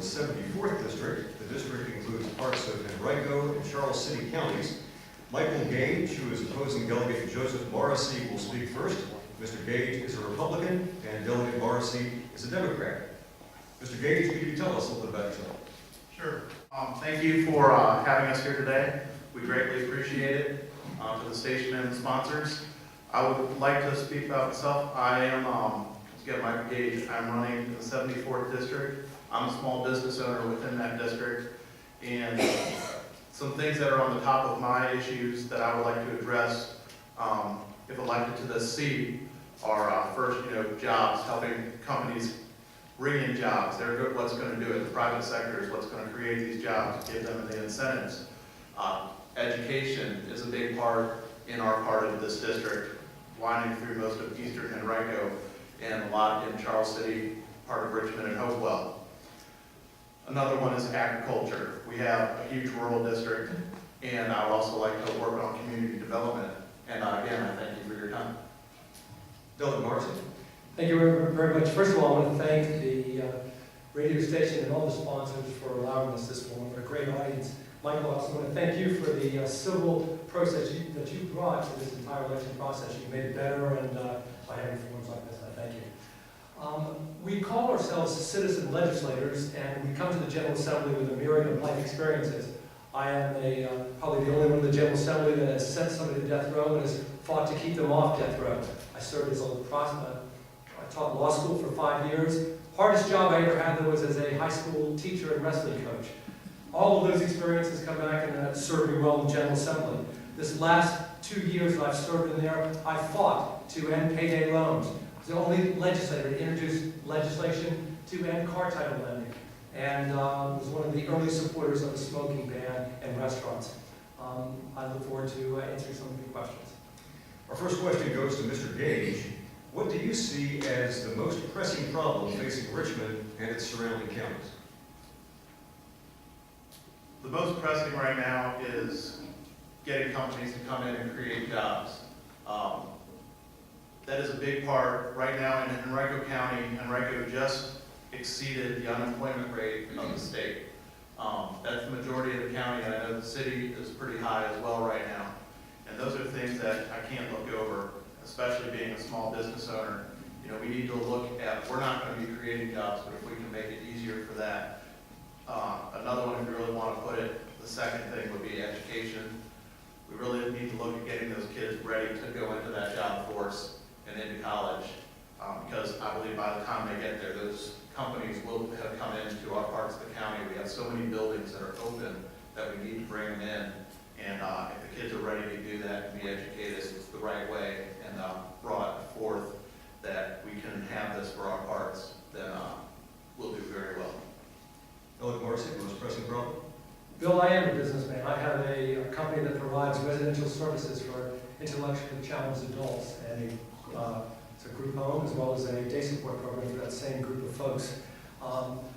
74th District. The district includes parts of Henrico and Charles City counties. Michael Gage, who is opposing Delegate Joseph Morrissey, will speak first. Mr. Gage is a Republican, and Delegate Morrissey is a Democrat. Mr. Gage, could you tell us a little bit about yourself? Sure. Thank you for having us here today. We greatly appreciate it. To the station and the sponsors, I would like to speak about myself. I am, again, Michael Gage. I'm running the 74th District. I'm a small business owner within that district. And some things that are on the top of my issues that I would like to address if elected to this seat are first, jobs, helping companies bring in jobs. They're good. What's going to do it? The private sector is what's going to create these jobs, give them the incentives. Education is a big part in our part of this district, winding through most of eastern Henrico and a lot in Charles City, part of Richmond and Hopewell. Another one is agriculture. We have a huge rural district, and I would also like to work on community development. And again, I thank you for your time. Delegate Morrissey. Thank you very much. First of all, I want to thank the radio station and all the sponsors for allowing us this forum. What a great audience. Michael, I also want to thank you for the civil process that you brought to this entire election process. You made it better, and by having forums like this, I thank you. We call ourselves citizen legislators, and we come to the General Assembly with a myriad of life experiences. I am probably the only one in the General Assembly that has sent somebody to death row and has fought to keep them off death row. I served as I taught law school for 5 years. Hardest job I ever had, though, was as a high school teacher and wrestling coach. All of those experiences come back and served me well in the General Assembly. This last 2 years that I've served in there, I fought to end payday loans. I was the only legislator to introduce legislation to end car title lending, and was one of the early supporters of the smoking ban in restaurants. I look forward to answering some of your questions. Our first question goes to Mr. Gage. What do you see as the most pressing problem facing Richmond and its surrounding counties? The most pressing right now is getting companies to come in and create jobs. That is a big part. Right now in Henrico County, Henrico just exceeded the unemployment rate of the state. That's the majority of the county, and I know the city is pretty high as well right now. And those are things that I can't look over, especially being a small business owner. We need to look at, we're not going to be creating jobs, but if we can make it easier for that. Another one, if you really want to put it, the second thing would be education. We really need to look at getting those kids ready to go into that job force and into college, because I believe by the time they get there, those companies will have come into our parts of the county. We have so many buildings that are open that we need to bring them in, and if the kids are ready to do that and be educated the right way and brought forth that we can have this for our parts, then we'll do very well. Delegate Morrissey, most pressing problem? Bill, I am a businessman. I have a company that provides residential services for intellectually challenged adults, and it's a group home as well as a day support program for that same group of folks.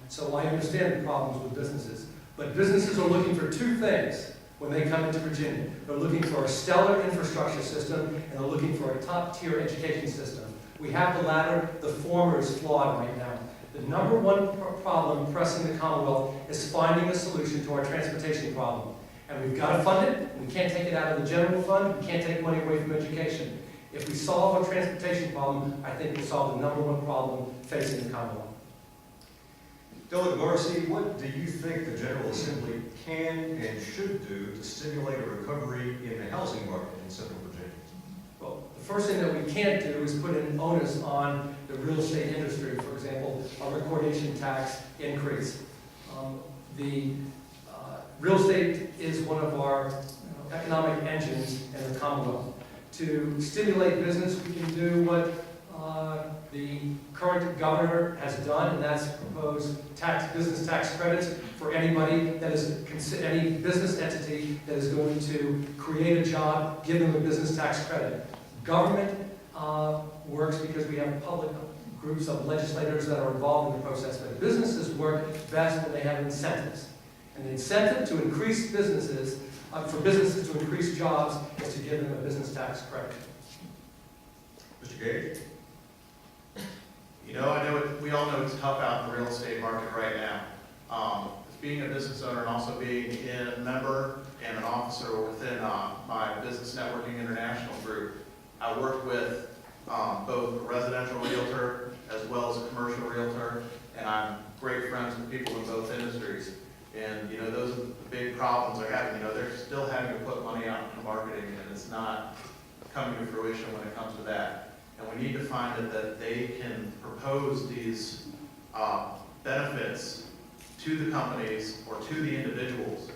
So I understand the problems with businesses, but businesses are looking for two things when they come into Virginia. They're looking for a stellar infrastructure system, and they're looking for a top-tier education system. We have the latter. The former is flawed right now. The number one problem pressing the Commonwealth is finding a solution to our transportation problem. And we've got to fund it. We can't take it out of the general fund. We can't take money away from education. If we solve our transportation problem, I think we'll solve the number one problem facing the Commonwealth. Delegate Morrissey, what do you think the General Assembly can and should do to stimulate a recovery in the housing market in Central Virginia? Well, the first thing that we can't do is put an onus on the real estate industry. For example, a recordation tax increase. The real estate is one of our economic engines in the Commonwealth. To stimulate business, we can do what the current governor has done, and that's propose business tax credits for anybody that is any business entity that is going to create a job, give them a business tax credit. Government works because we have public groups of legislators that are involved in the process, but businesses work best when they have incentives. And the incentive to increase businesses, for businesses to increase jobs, is to give them a business tax credit. Mr. Gage? I know we all know it's tough out in the real estate market right now. Being a business owner and also being a member and an officer within my Business Networking International group, I work with both a residential realtor as well as a commercial realtor, and I'm great friends with people in both industries. And, you know, those are the big problems they're having. You know, they're still having to put money out into marketing, and it's not coming to fruition when it comes to that. And we need to find it that they can propose these benefits to the companies or to the individuals.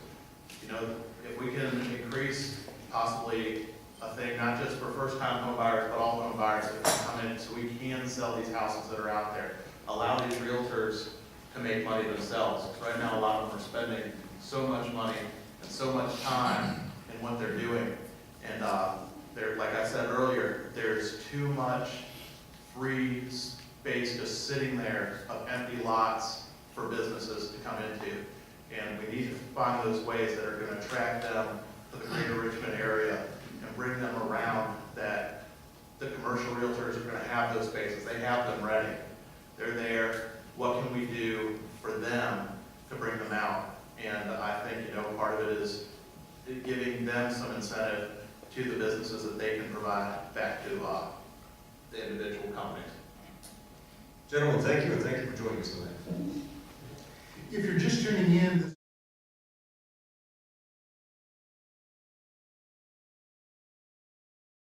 You know, if we can increase possibly a thing, not just for first-time home buyers, but all home buyers that can come in, so we can sell these houses that are out there. Allow these realtors to make money themselves. Right now, a lot of them are spending so much money and so much time in what they're doing. And like I said earlier, there's too much free space just sitting there of empty lots for businesses to come into. And we need to find those ways that are going to attract them to the greater Richmond area and bring them around, that the commercial realtors are going to have those spaces. They have them ready. They're there. What can we do for them to bring them out? And I think, you know, part of it is giving them some incentive to the businesses that they can provide back to the individual companies. Gentlemen, thank you, and thank you for joining us tonight. If you're just tuning in,